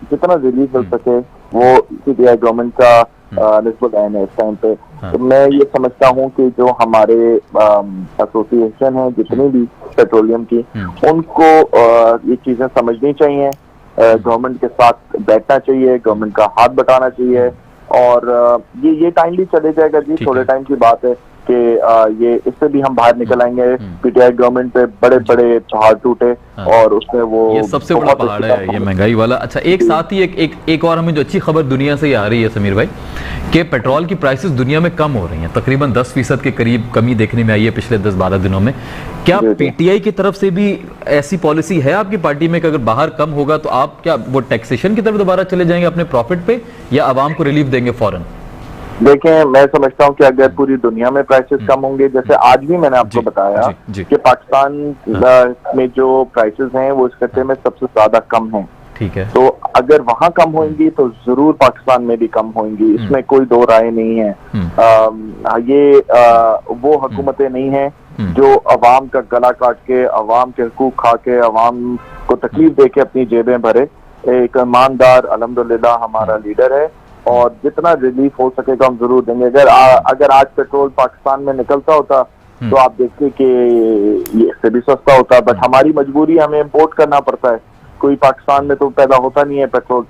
S4: जितना रिलीफ मिल सके वो पीटीआई गवर्नमेंट का निस्बत आयन है इस टाइम पे। तो मैं ये समझता हूँ कि जो हमारे एसोसिएशन है जितनी भी पेट्रोलियम की, उनको ये चीजें समझनी चाहिए, गवर्नमेंट के साथ बैठना चाहिए, गवर्नमेंट का हाथ बटाना चाहिए। और ये टाइम भी चले जाएगा जी, थोड़े टाइम की बात है कि ये इससे भी हम बाहर निकल आएंगे। पीटीआई गवर्नमेंट पे बड़े बड़े पहाड़ टूटे और उसमें वो
S1: ये सबसे बड़ा पहाड़ है ये महंगाई वाला। अच्छा, एक साथ ही एक और हमें जो अच्छी खबर दुनिया से ही आ रही है समीर भाई, कि पेट्रोल की प्राइसेस दुनिया में कम हो रही हैं, तकरीबन 10% के करीब कमी देखने में आई है पिछले 10-12 दिनों में। क्या पीटीआई की तरफ से भी ऐसी पॉलिसी है आपकी पार्टी में कि अगर बाहर कम होगा तो आप क्या वो टैक्सेशन की तरफ दोबारा चले जाएंगे अपने प्रॉफिट पे, या आवाम को रिलीफ देंगे फौरन?
S4: देखें, मैं समझता हूँ कि अगर पूरी दुनिया में प्राइसेस कम होंगे, जैसे आज भी मैंने आपको बताया कि पाकिस्तान में जो प्राइसेस हैं वो इस खत्ते में सबसे ज्यादा कम हैं।
S1: ठीक है।
S4: तो अगर वहां कम होंगी तो जरूर पाकिस्तान में भी कम होंगी, इसमें कोई दो राय नहीं है। ये वो हुकूमतें नहीं हैं जो अवाम का गला काट के, अवाम के हुकूक खा के, अवाम को तकलीफ दे के अपनी जेबें भरे। एक ईमानदार अल्हम्दुलिल्लाह हमारा लीडर है और जितना रिलीफ हो सकेगा हम जरूर देंगे। अगर आज पेट्रोल पाकिस्तान में निकलता होता तो आप देखिए कि ये इससे भी सस्ता होता, बट हमारी मजबूरी, हमें इम्पोर्ट करना पड़ता है, कोई पाकिस्तान में तो पैदा होता नहीं है पेट्रोल।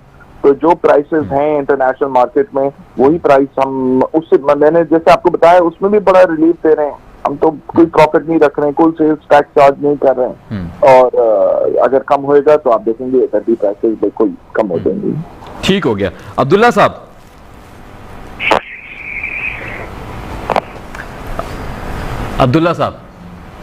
S4: तो जो प्राइसेस हैं इंटरनेशनल मार्केट में वही प्राइस हम उससे, मैंने जैसे आपको बताया, उसमें भी बड़ा रिलीफ दे रहे हैं। हम तो कोई प्रॉफिट नहीं रख रहे हैं, कोई सेल्स टैक्स चार्ज नहीं कर रहे हैं। और अगर कम होएगा तो आप देखेंगे इधर भी प्राइसेस बिल्कुल कम हो जाएंगी।
S1: ठीक हो गया। अब्दुल्ला साहब, अब्दुल्ला साहब,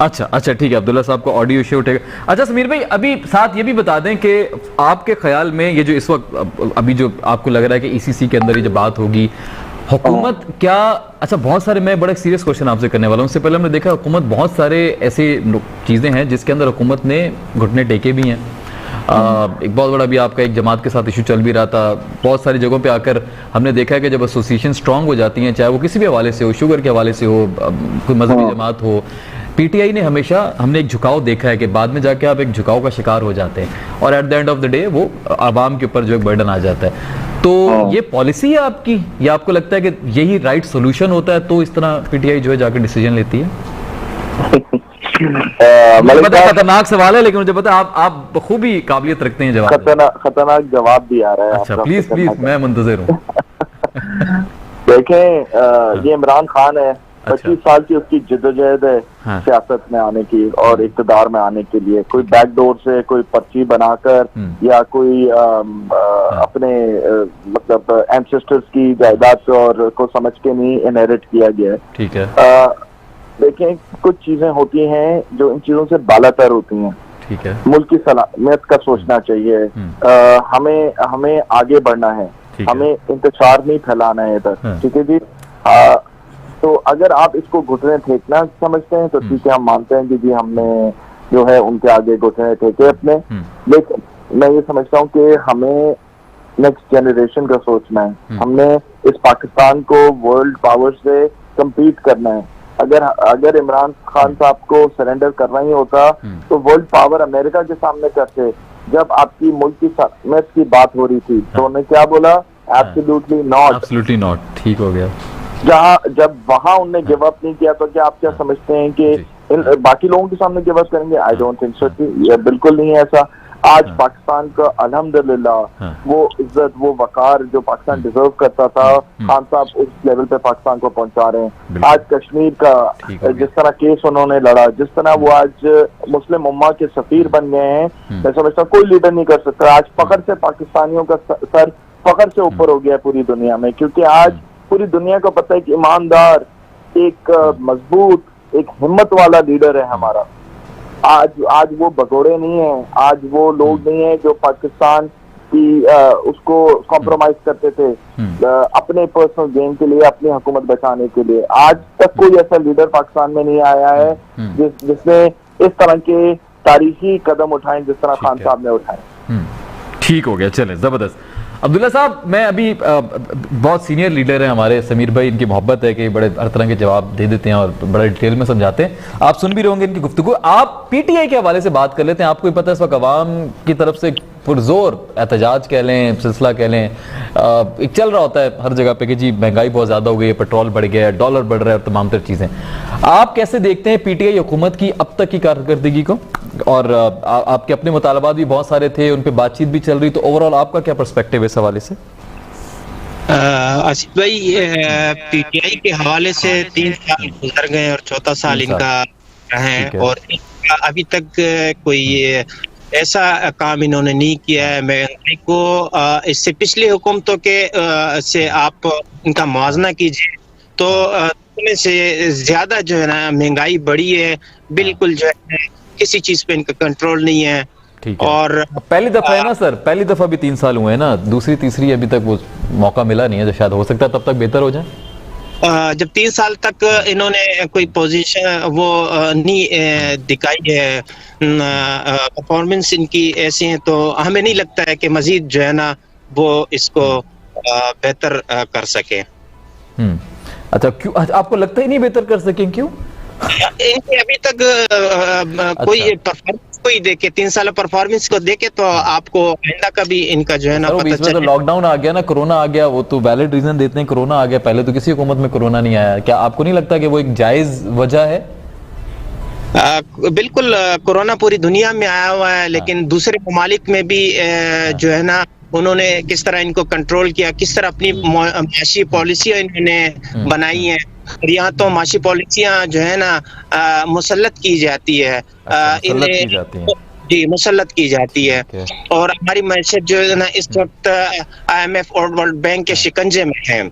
S1: अच्छा ठीक है, अब्दुल्ला साहब को ऑडियो इश्यू उठेगा। अच्छा समीर भाई, अभी साथ ये भी बता दें कि आपके ख्याल में ये जो इस वक्त अभी जो आपको लग रहा है कि ईसीसी के अंदर ये जो बात होगी, हुकूमत क्या, अच्छा बहुत सारे, मैं बड़ा सीरियस क्वेश्चन आपसे करने वाला हूँ। उससे पहले हमने देखा हुकूमत बहुत सारे ऐसे चीज़ें हैं जिसके अंदर हुकूमत ने घुटने टेके भी हैं। एक बहुत बड़ा भी आपका एक जमात के साथ इशू चल भी रहा था। बहुत सारी जगहों पे आकर हमने देखा है कि जब एसोसिएशन स्ट्रांग हो जाती हैं, चाहे वो किसी भी हवाले से हो, शुगर के हवाले से हो, कोई मजहबी जमात हो, पीटीआई ने हमेशा, हमने एक झुकाव देखा है कि बाद में जाके आप एक झुकाव का शिकार हो जाते हैं और at the end of the day वो आवाम के ऊपर जो एक बर्डन आ जाता है। तो ये पॉलिसी है आपकी, या आपको लगता है कि यही राइट सोल्यूशन होता है तो इस तरह पीटीआई जो है जाकर डिसीजन लेती है? मुझे पता है खतरनाक सवाल है, लेकिन मुझे पता है आप बखूबी काबिलियत रखते हैं जवाब।
S4: खतरनाक जवाब भी आ रहा है।
S1: अच्छा प्लीज मैं मुंतजिर हूँ।
S4: देखें, ये इमरान खान है, 25 साल की उसकी जिद्दोजहद है सियासत में आने की और इक़्तिदार में आने के लिए। कोई बैकडोर से कोई पर्ची बनाकर या कोई अपने मतलब एंसेस्टर्स की जायदाद और को समझ के नहीं इनहेरिट किया गया है।
S1: ठीक है।
S4: देखें, कुछ चीजें होती हैं जो इन चीजों से बालातर होती हैं।
S1: ठीक है।
S4: मुल्क की सलामत का सोचना चाहिए। हमें आगे बढ़ना है, हमें इंतशार नहीं फैलाना है इधर। ठीक है जी। तो अगर आप इसको घुटने फेंकना समझते हैं तो ठीक है, हम मानते हैं कि जी हमने जो है उनके आगे घुटने फेंके अपने। लेकिन मैं ये समझता हूँ कि हमें नेक्स्ट जनरेशन का सोचना है। हमने इस पाकिस्तान को वर्ल्ड पावर से कम्पीट करना है। अगर इमरान खान साहब को सरेंडर करना ही होता तो वर्ल्ड पावर अमेरिका के सामने करते। जब आपकी मुल्क की सलामत की बात हो रही थी तो उन्होंने क्या बोला? Absolutely not.
S1: Absolutely not. ठीक हो गया।
S4: जब वहां उनने गिव अप नहीं किया तो क्या आप क्या समझते हैं कि बाकी लोगों के सामने गिव अप करेंगे? I don't think so. ये बिल्कुल नहीं है ऐसा। आज पाकिस्तान का अल्हम्दुलिल्लाह वो इज्जत, वो वकार जो पाकिस्तान डिजर्व करता था, खान साहब उस लेवल पे पाकिस्तान को पहुंचा रहे हैं। आज कश्मीर का जिस तरह केस उन्होंने लड़ा, जिस तरह वो आज मुस्लिम उम्मा के सफीर बन गए हैं, मैं समझता हूँ कोई लीडर नहीं कर सकता। आज फख्र से पाकिस्तानियों का सर फख्र से ऊपर हो गया पूरी दुनिया में, क्योंकि आज पूरी दुनिया को पता है कि ईमानदार, एक मजबूत, एक हिम्मत वाला लीडर है हमारा। आज वो भगोड़े नहीं है, आज वो लोग नहीं है जो पाकिस्तान कि उसको कॉम्प्रोमाइज करते थे अपने पर्सनल गेन के लिए, अपनी हुकूमत बचाने के लिए। आज तक कोई ऐसा लीडर पाकिस्तान में नहीं आया है जिसने इस तरह के तारीखी कदम उठाए जिस तरह खान साहब ने उठाए।
S1: ठीक हो गया, चले जबरदस्त। अब्दुल्ला साहब, मैं अभी बहुत सीनियर लीडर हैं हमारे समीर भाई, इनकी मोहब्बत है कि बड़े हर तरह के जवाब दे देते हैं और बड़े डिटेल में समझाते हैं। आप सुन भी रहे होंगे इनकी गुफ्तगू। आप पीटीआई के हवाले से बात कर लेते हैं। आपको पता है इस वक्त अवाम की तरफ से पुरजोर एहतजाज कह लें, सिलसिला कह लें, एक चल रहा होता है हर जगह पे कि जी महंगाई बहुत ज़्यादा हो गई है, पेट्रोल बढ़ गया है, डॉलर बढ़ रहा है और तमाम तर चीज़ें। आप कैसे देखते हैं पीटीआई हुकूमत की अब तक की कारकर्दगी को? और आपके अपने मुतालबात भी बहुत सारे थे, उन पर बातचीत भी चल रही, तो ओवरऑल आपका क्या पर्सपेक्टिव है इस हवाले से?
S2: आसिफ भाई, पीटीआई के हवाले से 3 साल गुजर गए और चौथा साल इनका है और अभी तक कोई ऐसा काम इन्होंने नहीं किया है महंगाई को। इससे पिछली हुकूमतों के से आप इनका मुआवजा कीजिए तो से ज्यादा जो है ना महंगाई बढ़ी है, बिल्कुल जो है किसी चीज पे इनका कंट्रोल नहीं है। और
S1: पहली दफा है ना सर, पहली दफा भी 3 साल हुए हैं ना, दूसरी तीसरी अभी तक वो मौका मिला नहीं है, जो शायद हो सकता है तब तक बेहतर हो जाए।
S2: जब 3 साल तक इन्होंने कोई पोजीशन वो नहीं दिखाई है, परफॉर्मेंस इनकी ऐसी है, तो हमें नहीं लगता है कि मजीद जो है ना वो इसको बेहतर कर सके।
S1: अच्छा, क्यों आपको लगता ही नहीं बेहतर कर सके? क्यों?
S2: इनके अभी तक कोई परफॉर्मेंस को ही देखे, 3 साल परफॉर्मेंस को देखे तो आपको आइंदा का भी इनका जो है ना पता चले।
S1: तो लॉकडाउन आ गया ना, कोरोना आ गया, वो तो वैलिड रीजन देते हैं, कोरोना आ गया, पहले तो किसी हुकूमत में कोरोना नहीं आया। क्या आपको नहीं लगता कि वो एक जायज वजह है?
S2: बिल्कुल, कोरोना पूरी दुनिया में आया हुआ है, लेकिन दूसरे ममालिक में भी जो है ना उन्होंने किस तरह इनको कंट्रोल किया, किस तरह अपनी माशी पॉलिसियां इन्होंने बनाई हैं। और यहाँ तो माशी पॉलिसियां जो है ना मुसल्लत की जाती है, जी मुसल्लत की जाती है। और हमारी मैशत जो है ना इस वक्त IMF और वर्ल्ड बैंक के शिकंजे में है।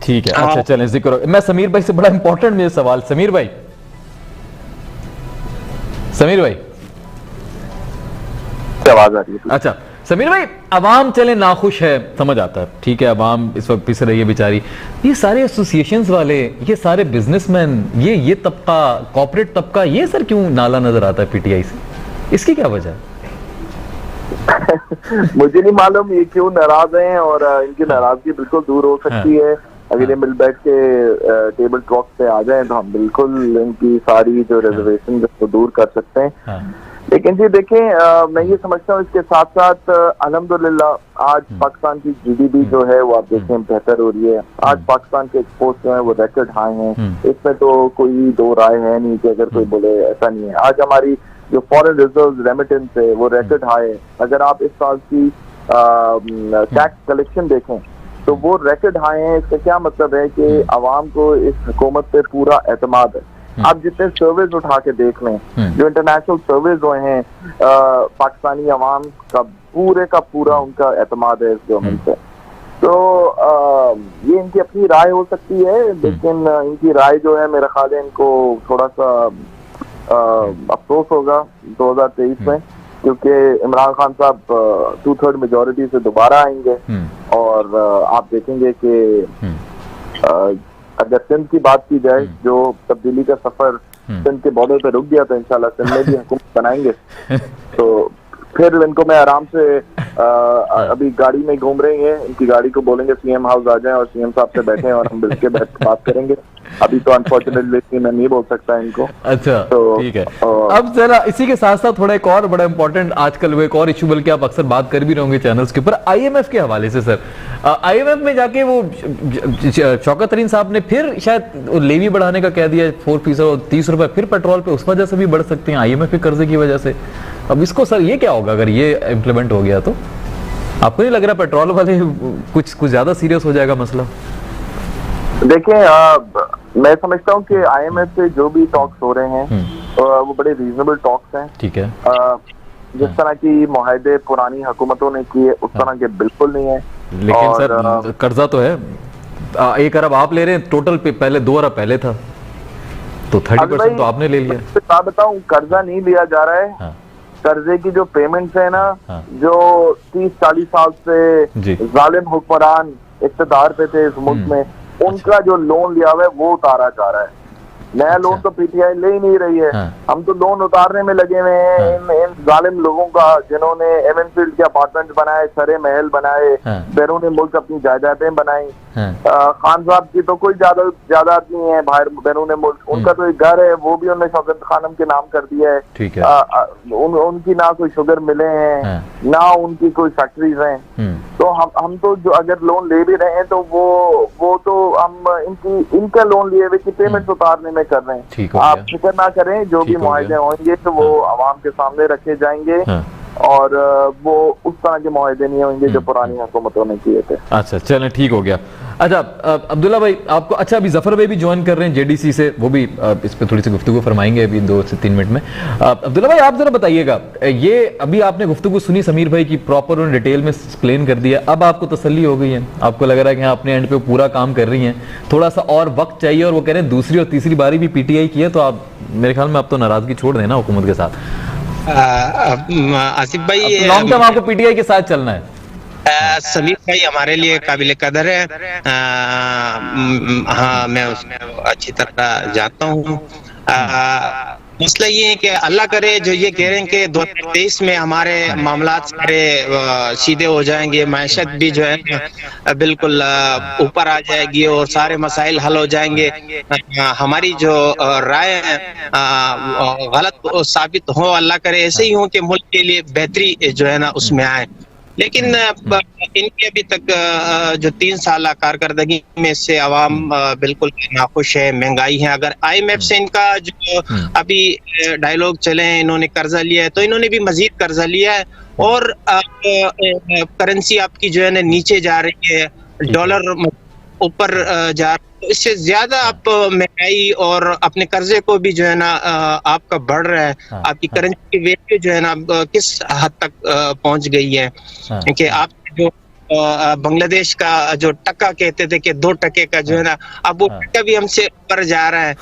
S1: ठीक है, अच्छा चलें जिक्र। मैं समीर भाई से बड़ा इंपॉर्टेंट मेरा सवाल, समीर भाई
S4: आवाज आ रही है?
S1: अच्छा समीर भाई, अवाम चले नाखुश है, समझ आता है, ठीक है, अवाम इस वक्त पिस रही है बेचारी। ये सारे एसोसिएशंस वाले, ये सारे बिजनेसमैन, ये तबका, कॉर्पोरेट तबका, ये सर क्यों नाला नजर आता है पीटीआई से? इसकी क्या वजह है?
S4: मुझे नहीं मालूम ये क्यों नाराज हैं, और इनकी नाराजगी बिल्कुल दूर हो सकती है अगर ये मिल बैठ के टेबल टॉक पे आ जाए तो हम बिल्कुल इनकी सारी जो रिजर्वेशन को दूर कर सकते हैं। लेकिन जी देखें, मैं ये समझता हूँ इसके साथ साथ अल्हम्दुलिल्लाह आज पाकिस्तान की GDP जो है वो आप देखें बेहतर हो रही है। आज पाकिस्तान के एक्सपोर्ट जो है वो रिकॉर्ड हाई हैं, इसमें तो कोई दो राय है नहीं कि अगर कोई बोले ऐसा नहीं है। आज हमारी जो फॉरेन रिजर्व रेमिटेंस है वो रिकॉर्ड हाई है। अगर आप इस साल की टैक्स कलेक्शन देखें तो वो रिकॉर्ड हाई है। इसका क्या मतलब है कि आवाम को इस हुकूमत पे पूरा एतमाद है। आप जितने सर्वेज उठा के देख लें, जो इंटरनेशनल सर्वेज हुए हैं, पाकिस्तानी अवाम का पूरा उनका एतमाद है इस गवर्नमेंट पे। तो ये इनकी अपनी राय हो सकती है, लेकिन इनकी राय जो है मेरा ख्याल है इनको थोड़ा सा अफसोस होगा 2023 में, क्योंकि इमरान खान साहब 2/3 मेजोरिटी से दोबारा आएंगे। और आप देखेंगे कि अगर सिंध की बात की जाए, जो तब्दीली का सफर सिंध के बॉर्डर पे रुक गया, तो इंशाल्लाह सिंध में भी हुकूमत बनाएंगे। तो फिर इनको मैं आराम से अभी गाड़ी में घूम रही है, इनकी गाड़ी को बोलेंगे CM हाउस आ जाएं और CM साहब से बैठे और हम मिलकर बैठ बात करेंगे। अभी तो अनफॉर्चुनेटली मैं नहीं बोल सकता इनको। अच्छा
S1: तो ठीक है। अब जरा इसी के साथ साथ थोड़ा एक और बड़ा इंपॉर्टेंट आजकल वो एक और इशू, बल्कि आप अक्सर बात कर भी रहोगे चैनल्स के ऊपर, IMF के हवाले से। सर IMF में जाके वो शौकत तरीन साहब ने फिर शायद लेवी बढ़ाने का कह दिया 4% और 30 रुपए फिर पेट्रोल पे, उस वजह से भी बढ़ सकते हैं IMF के कर्जे की वजह से। अब इसको सर ये क्या होगा अगर ये इम्प्लीमेंट हो गया? तो आपको नहीं लग रहा पेट्रोल वाले कुछ ज्यादा सीरियस हो जाएगा मसला?
S4: देखें, मैं समझता हूँ कि IMF से जो भी टॉक्स हो रहे हैं वो बड़े रीजनेबल टॉक्स हैं।
S1: ठीक है।
S4: जिस तरह की मुआहदे पुरानी हुकूमतों ने किए उस तरह के बिल्कुल नहीं है।
S1: लेकिन सर कर्जा तो है, 1 अरब आप ले रहे हैं टोटल पे, पहले 2 अरब पहले था, तो 30% तो आपने ले लिया।
S4: बताऊं, कर्जा नहीं लिया जा रहा है, कर्जे की जो पेमेंट्स है ना, जो 30-40 साल से जालिम हुक्मरान इक़्तिदार पे थे इस मुल्क में, उनका जो लोन लिया हुआ है वो उतारा जा रहा है। नया लोन तो पीटीआई ले ही नहीं रही है। हम तो लोन उतारने में लगे हुए हैं इन जालिम लोगों का, जिन्होंने एमएन फील्ड के अपार्टमेंट बनाए, सरे महल बनाए, बैरून मुल्क अपनी जायदादें बनाई। खान साहब की तो कोई जायदाद नहीं है बाहर बैरून मुल्क, उनका तो एक घर है, वो भी उन्होंने शौकत खानम के नाम कर दिया है। उनकी ना कोई शुगर मिले हैं, ना उनकी कोई फैक्ट्रीज हैं। तो हम तो जो अगर लोन ले भी रहे हैं तो वो तो हम इनका लोन लिए हुए की पेमेंट उतारने में कर रहे हैं। आप फिक्र ना करें, जो भी मुआहदे होंगे तो वो आवाम के सामने रखे जाएंगे और वो उस तरह के मुआहदे नहीं होंगे जो पुरानी हुकूमतों ने किए थे।
S1: अच्छा, चलें, ठीक हो गया। अच्छा अब्दुल्ला भाई आपको, अच्छा अभी जफर भाई भी ज्वाइन कर रहे हैं जेडीसी से, वो भी इस पे थोड़ी सी गुफ्तगू फरमाएंगे अभी 2 से 3 मिनट में। अब्दुल्ला भाई आप जरा बताइएगा, ये अभी आपने गुफ्तगू सुनी समीर भाई की, प्रॉपर उन्होंने डिटेल में एक्सप्लेन कर दिया, अब आपको तसल्ली हो गई है? आपको लग रहा है कि हाँ अपने एंड पे पूरा काम कर रही हैं, थोड़ा सा और वक्त चाहिए, और वो कह रहे हैं दूसरी और तीसरी बारी भी पीटीआई की है, तो आप मेरे ख्याल में आप तो नाराजगी छोड़ देना हुकूमत के साथ।
S2: आसिफ भाई
S1: लॉन्ग टर्म आपको पीटीआई के साथ चलना है?
S2: समीर भाई हमारे लिए काबिल कदर है। हाँ, मैं उसमें अच्छी तरह जानता हूँ। मसला ये है कि अल्लाह करे, जो ये कह रहे हैं कि 2023 में हमारे मामलात सारे सीधे हो जाएंगे, मैशत भी जो है बिल्कुल ऊपर आ जाएगी और सारे मसाइल हल हो जाएंगे। हमारी जो राय गलत साबित हो, अल्लाह करे ऐसे ही हो कि मुल्क के लिए बेहतरी जो है ना उसमें आए। लेकिन इनकी अभी तक जो 3 साल कारकर्दगी में से अवाम बिल्कुल नाखुश है, महंगाई है। अगर IMF से इनका जो अभी डायलॉग चले हैं, इन्होंने कर्जा लिया है तो इन्होंने भी मजीद कर्जा लिया है और करेंसी आपकी जो है ना नीचे जा रही है, डॉलर ऊपर जा रहा है, तो इससे ज्यादा आप महंगाई और अपने कर्जे को भी जो है ना आपका बढ़ रहा है। आपकी करेंसी की वैल्यू जो है ना किस हद तक पहुंच गई है कि आप जो बांग्लादेश का जो टका कहते थे कि 2 टके का जो है ना, अब वो टका भी हमसे ऊपर जा रहा है।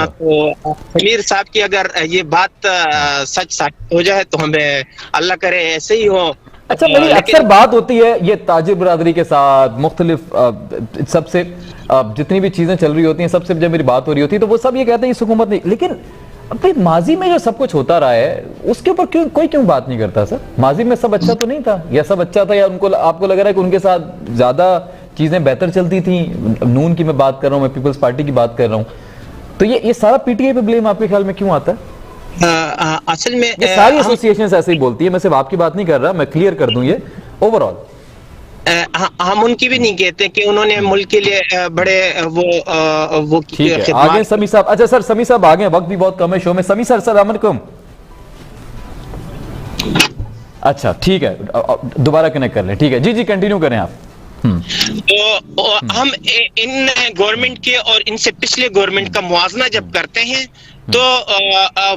S2: तो समीर साहब की अगर ये बात सच साबित हो जाए तो हमें अल्लाह करे ऐसे ही हो।
S1: अच्छा, मेरी अक्सर बात होती है ये ताजिर बरादरी के साथ, मुख्तलिफ सबसे जितनी भी चीजें चल रही होती हैं, सबसे जब मेरी बात हो रही होती है तो वो सब ये कहते हैं इस हुकूमत नहीं, लेकिन अपने माजी में जो सब कुछ होता रहा है उसके ऊपर क्यों बात नहीं करता सर? माजी में सब अच्छा तो नहीं था, या सब अच्छा था, या उनको आपको लग रहा है कि उनके साथ ज्यादा चीजें बेहतर चलती थी? नून की मैं बात कर रहा हूँ, मैं पीपल्स पार्टी की बात कर रहा हूँ, तो ये सारा पीटीआई पे ब्लेम आपके ख्याल में क्यों आता है?
S2: असल में
S1: ये सारी एसोसिएशंस ऐसे ही बोलती है, मैं सिर्फ आपकी बात नहीं कर रहा, मैं क्लियर कर दूं ये ओवरऑल।
S2: हम उनकी भी नहीं कहते कि उन्होंने मुल्क के लिए बड़े वो
S1: ठीक है। आगे समी साहब। अच्छा सर, समी साहब आगे, वक्त भी बहुत कम है शो में। समी सर, अस्सलाम वालेकुम। अच्छा ठीक है, दोबारा कनेक्ट कर लें। ठीक है जी, कंटिन्यू करें आप।
S2: तो हम इन गवर्नमेंट के और इनसे पिछले गवर्नमेंट का मुआवजा जब करते हैं तो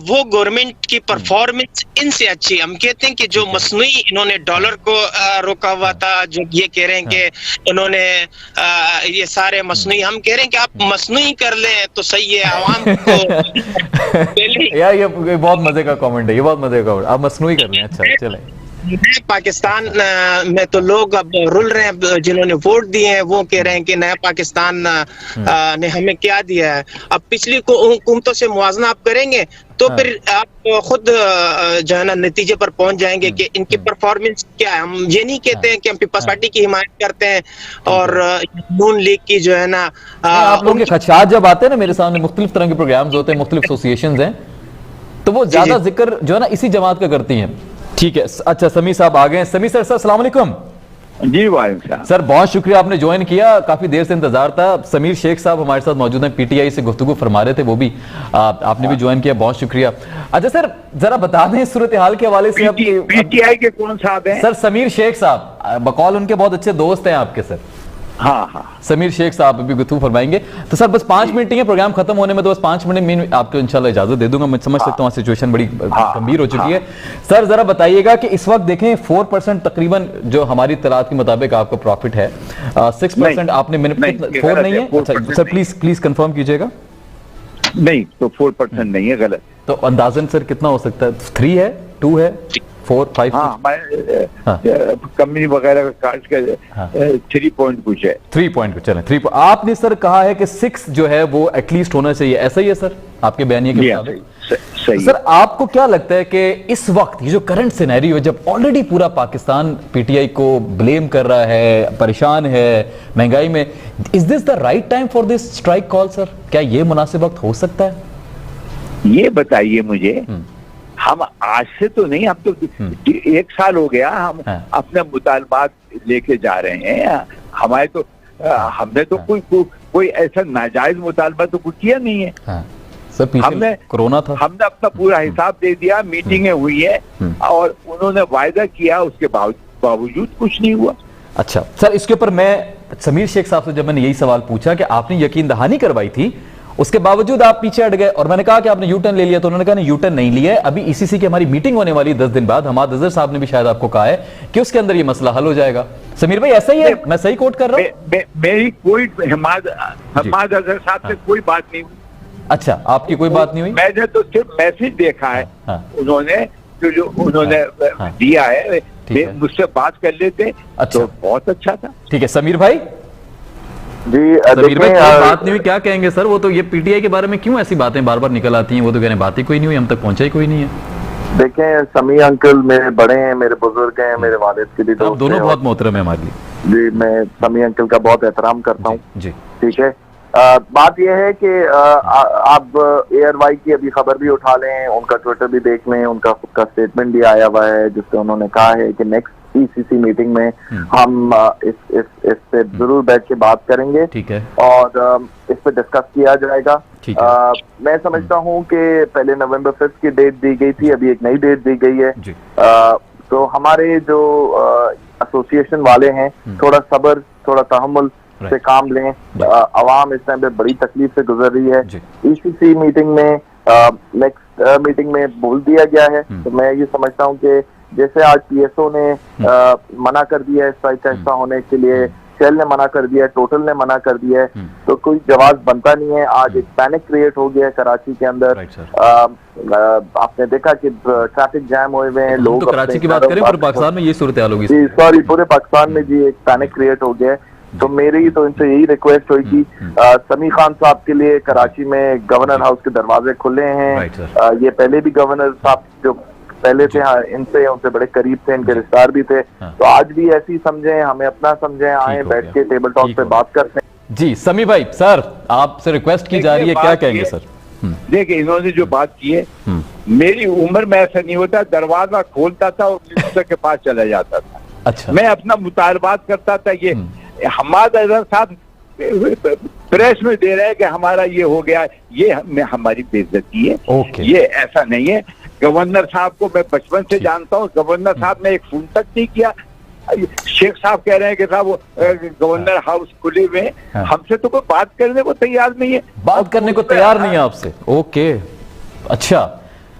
S2: वो गवर्नमेंट की परफॉर्मेंस इनसे अच्छी। हम कहते हैं कि जो मसनूई इन्होंने डॉलर को रोका हुआ था, जो ये कह रहे हैं कि इन्होंने ये सारे मसनूई, हम कह रहे हैं कि आप मसनूई कर लें तो सही है आवाम को।
S1: यार ये बहुत मजे का कमेंट है, ये बहुत मजे का कमेंट, आप मसनूई कर लें। अच्छा चलें।
S2: पाकिस्तान में तो लोग अब रुल रहे हैं, जिन्होंने वोट दिए हैं वो कह रहे हैं कि नया पाकिस्तान ने हमें क्या दिया है। अब पिछली हुकूमतों से मुआवजा आप करेंगे तो फिर आप खुद जो है ना नतीजे पर पहुंच जाएंगे कि इनकी परफॉर्मेंस क्या है। हम ये नहीं कहते हैं कि हम पीपल्स पार्टी की हिमायत करते हैं और नून लीग की जो है ना।
S1: आप लोगों के खदशात जब आते हैं ना मेरे सामने, मुख्तलिफ तरह के प्रोग्राम्स होते हैं, मुख्तलिफ एसोसिएशंस हैं, तो वो ज्यादा जिक्र जो है ना इसी जमात का करती हैं। ठीक है, अच्छा समी साहब आ गए। समी सर, अस्सलाम वालेकुम।
S6: जी वालेकुम सर,
S1: बहुत शुक्रिया आपने ज्वाइन किया, काफी देर से इंतजार था। समीर शेख साहब हमारे साथ मौजूद हैं, पीटीआई से गुफ्तगू फरमा रहे थे, वो भी आपने भी ज्वाइन किया, बहुत शुक्रिया। अच्छा सर, जरा बता दें सूरत हाल के हवाले से।
S6: पीटीआई के कौन साहब हैं?
S1: सर समीर शेख साहब, बकौल उनके बहुत अच्छे दोस्त हैं आपके सर।
S6: हाँ,
S1: समीर शेख साहब अभी गुफ्तगू फरमाएंगे। तो सर बस 5 मिनट ही है प्रोग्राम खत्म होने में, तो बस 5 मिनट में आपको इंशाल्लाह इजाजत दे दूंगा। मैं समझ सकता हूँ सिचुएशन बड़ी गंभीर हो चुकी है। सर जरा बताइएगा कि इस वक्त देखें 4% तकरीबन जो हमारी इत्तलात के मुताबिक आपका प्रॉफिट है, 6% आपने 4 नहीं है? अच्छा सर प्लीज कंफर्म कीजिएगा।
S6: नहीं, तो 4% नहीं है, गलत।
S1: तो अंदाजन सर कितना हो सकता है? 3 है? 2 है, 4, 5?
S6: हाँ, हमारे कंपनी वगैरह का काट के 3 पॉइंट कुछ है।
S1: 3 पॉइंट कुछ, चलें 3। आपने सर कहा है कि 6 जो है वो एटलीस्ट होना चाहिए, ऐसा ही है सर आपके बयानिए के मुताबिक?
S6: सही।
S1: सर आपको क्या लगता है कि इस वक्त ये जो करंट सिनेरियो है, जब ऑलरेडी पूरा पाकिस्तान पीटीआई को ब्लेम कर रहा है, परेशान है महंगाई में, is this the right time for this strike call sir? क्या ये मुनासिब वक्त हो सकता है?
S6: ये बताइए मुझे, हम आज से तो नहीं, हम तो 1 साल हो गया हम अपने मुतालबात लेके जा रहे हैं। हमारे तो हमने तो कोई ऐसा नाजायज मुतालबा तो कुछ किया नहीं है।
S1: सर हमने कोरोना था,
S6: हमने अपना पूरा हिसाब दे दिया, मीटिंगें हुई है और उन्होंने वायदा किया, उसके बावजूद कुछ नहीं हुआ।
S1: अच्छा सर, इसके ऊपर मैं समीर शेख साहब से जब मैंने यही सवाल पूछा कि आपने यकीन दहानी करवाई थी, उसके बावजूद आप पीछे हट गए और मैंने कहा कि आपने यू टर्न ले लिया, तो उन्होंने कहा नहीं यू टर्न नहीं लिया है, अभी ईसीसी की हमारी मीटिंग होने वाली 10 दिन बाद, हमाद अजहर साहब ने भी शायद आपको कहा है कि उसके अंदर ये मसला हल हो जाएगा। समीर भाई ऐसा ही है, मैं सही कोट कर रहा हूँ?
S6: मेरी कोई हमाद अजहर साहब से कोई बात नहीं हुई।
S1: अच्छा, आपकी कोई बात नहीं हुई?
S6: मैंने तो सिर्फ मैसेज देखा है, उन्होंने जो उन्होंने दिया है, मुझसे बात कर लेते तो बहुत अच्छा था।
S1: ठीक है समीर भाई।
S4: जी
S1: समीर भाई बात नहीं हुई, क्या कहेंगे सर? वो तो ये पीटीआई के बारे में क्यों ऐसी बातें बार बार निकल आती हैं? वो तो कह रहे हैं बात ही कोई नहीं हुई, हम तक पहुंचा ही कोई नहीं है।
S4: देखें, समी अंकल मेरे बड़े हैं, मेरे बुजुर्ग हैं, मेरे वालिद के भी दोस्त
S1: दोनों बहुत मोहतरम है हमारे लिए।
S4: जी, मैं समी अंकल का बहुत एहतराम करता हूँ
S1: जी।
S4: ठीक है, बात यह है कि आप एयरवाई की अभी खबर भी उठा लें, उनका ट्विटर भी देख लें, उनका खुद का स्टेटमेंट भी आया हुआ है जिससे उन्होंने कहा है कि नेक्स्ट ईसीसी मीटिंग में हम इस पे जरूर बैठ के बात करेंगे।
S1: ठीक है,
S4: और इस पे डिस्कस किया जाएगा। मैं समझता हूँ कि पहले नवंबर 5 की डेट दी गई थी, अभी एक नई डेट दी गई है। तो हमारे जो एसोसिएशन वाले हैं, थोड़ा सब्र, थोड़ा तहम्मुल से काम लें। अवाम इस टाइम पे बड़ी तकलीफ से गुजर रही है। ईसीसी मीटिंग में नेक्स्ट मीटिंग में बोल दिया गया है, तो मैं ये समझता हूँ कि जैसे आज पीएसओ ने मना कर दिया है स्ट्राइक का हिस्सा होने के लिए, शेल ने मना कर दिया है, टोटल ने मना कर दिया है, तो कोई जवाब बनता नहीं है। आज एक पैनिक क्रिएट हो गया है कराची के अंदर। आपने देखा कि ट्रैफिक जैम हुए हुए हैं, लोग
S1: तो कराची की बात करें, पूरे पाकिस्तान में ये सूरत हाल होगी।
S4: जी सॉरी, पूरे पाकिस्तान में जी एक पैनिक क्रिएट हो गया है। तो मेरी तो इनसे यही रिक्वेस्ट होगी, समी खान साहब के लिए कराची में गवर्नर हाउस के दरवाजे खुले हैं। ये पहले भी गवर्नर साहब जो पहले थे, इनसे उनसे बड़े करीब थे, इनके रिश्तेदार भी थे, तो आज भी ऐसी समझें, हमें अपना समझें, आए बैठ के टेबल टॉक पे बात करते हैं।
S1: जी समी भाई, सर आपसे रिक्वेस्ट की जा रही है, क्या कहेंगे सर?
S6: देखिए, इन्होंने जो बात की है, मेरी उम्र में ऐसा नहीं होता, दरवाजा खोलता था और मिनिस्टर के पास चला जाता था।
S1: अच्छा,
S6: मैं अपना मुतालबात करता था। ये हमाद अजहर साहब प्रेस में दे रहे हैं कि हमारा ये हो गया, ये हमारी बेइज्जती है। ये ऐसा नहीं है। गवर्नर साहब को मैं बचपन से जानता हूँ, गवर्नर साहब ने एक फोन तक नहीं किया। शेख साहब कह रहे हैं कि साहब वो गवर्नर हाउस खुले हुए, हमसे तो कोई बात करने को तैयार नहीं है।
S1: बात करने को तैयार नहीं है आपसे? ओके, अच्छा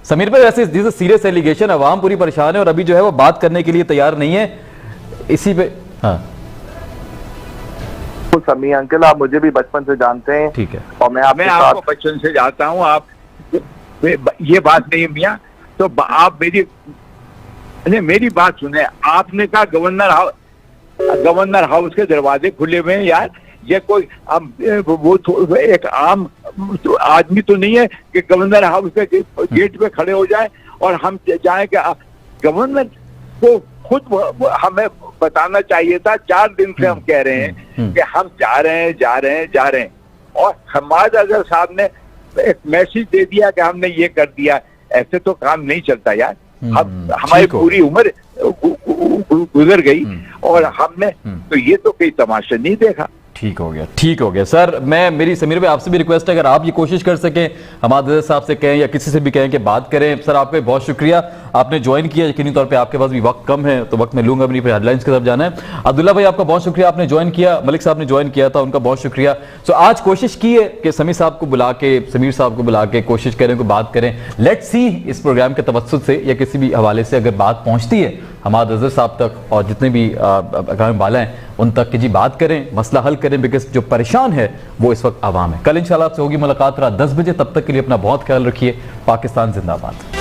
S1: समीर भाई, वैसे दिस इज सीरियस एलिगेशन, अवाम पूरी परेशान है और अभी जो है वो बात करने के लिए तैयार नहीं है इसी पे। हाँ
S4: समी अंकल, आप मुझे भी बचपन से जानते हैं।
S1: ठीक है,
S6: और मैं आपको बचपन से जानता हूँ। आप ये बात नहीं मियां, तो आप मेरी बात सुने। आपने कहा गवर्नर हाउस के दरवाजे खुले हुए हैं। यार ये कोई वो एक आम तो आदमी तो नहीं है कि गवर्नर हाउस के गेट पे खड़े हो जाए और हम जाए कि गवर्नर को खुद हमें बताना चाहिए था। 4 दिन से हम कह रहे हैं कि हम जा रहे हैं और हमाद अजहर साहब ने एक मैसेज दे दिया कि हमने ये कर दिया। ऐसे तो काम नहीं चलता यार। हमारी पूरी उम्र गुजर गई और हमने तो ये तो कोई तमाशा नहीं देखा।
S1: ठीक हो गया सर। मेरी समीर भाई आपसे भी रिक्वेस्ट है, अगर आप ये कोशिश कर सकें, हमाद अजहर साहब से कहें या किसी से भी कहें कि बात करें। सर आपका बहुत शुक्रिया, आपने ज्वाइन किया। यकीनी तौर पे आपके पास भी वक्त कम है तो वक्त में लूंगा भी नहीं, फिर हेडलाइंस की तरफ जाना है। अब्दुल्ला भाई आपका बहुत शुक्रिया, आपने ज्वाइन किया। मलिक साहब ने ज्वाइन किया था, उनका बहुत शुक्रिया। सो आज कोशिश की है कि समीर साहब को बुला के, समीर साहब को बुला के कोशिश करें को बात करें। लेट्स सी इस प्रोग्राम के तवज्जुद से या किसी भी हवाले से अगर बात पहुंचती है हमाद अजहर साहब तक और जितने भी काम वाला हैं उन तक कि जी बात करें, मसला हल करें, बिकॉज जो परेशान है वो इस वक्त आवाम है। कल इंशाल्लाह आपसे होगी मुलाकात रात 10 बजे। तब तक के लिए अपना बहुत ख्याल रखिए। पाकिस्तान जिंदाबाद।